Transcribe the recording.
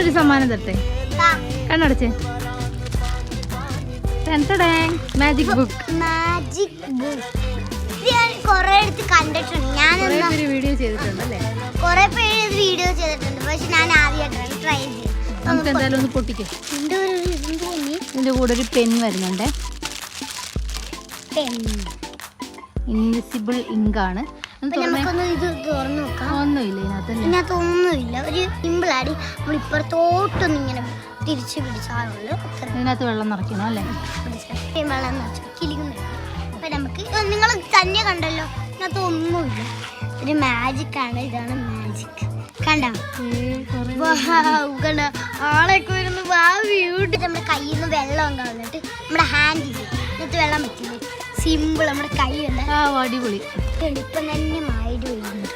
ഒരു സമ്മാനം തരട്ടെ. കണ്ണടച്ചേ. Magic book. കൊറേ അടുത്ത് കണ്ടിട്ടുണ്ട്. ഞാൻ വീഡിയോ ചെയ്തിട്ടുണ്ടല്ലേ? കൊറേ പേര് വീഡിയോ ചെയ്തിട്ടുണ്ട്. പക്ഷെ ഞാൻ ആദ്യമായിട്ടാണ് ട്രൈ ചെയ്തത്. നമുക്ക് എന്തായാലും ഒന്ന് പൊട്ടിക്കും. ഇതിന്റെ കൂടെ ഒരു പെൻ വരുന്നുണ്ട്. ഇൻവിസിബിൾ ഇങ്കാണ്. ഒന്നുമില്ല ഇതിനകത്ത് ഒന്നുമില്ല. ഒരു സിമ്പിൾ ആടി നമ്മൾ ഇപ്പുറത്തോട്ടൊന്നും ഇങ്ങനെ തിരിച്ചു പിടിച്ചാലുള്ളൂ. ഇതിനകത്ത് വെള്ളം നിറയ്ക്കണം അല്ലേ? വെള്ളം നിറച്ചു കിളിക്കുന്നില്ല. അപ്പൊ നമുക്ക് നിങ്ങൾ തന്നെ കണ്ടല്ലോ, ഇതിനകത്ത് ഒന്നുമില്ല. ഒരു മാജിക് ആണ്. ഇതാണ് മാജിക്. കണ്ടോ? ആളൊക്കെ വരുന്നു. നമ്മുടെ കയ്യിൽ നിന്ന് വെള്ളം കളഞ്ഞിട്ട് നമ്മുടെ ഹാൻഡിൽ ഇതിനകത്ത് വെള്ളം പറ്റില്ലേ? സിമ്പിൾ. നമ്മുടെ കൈ അല്ല. അടിപൊളി. എളുപ്പം തന്നെ മായിട്ട് വരുന്നു.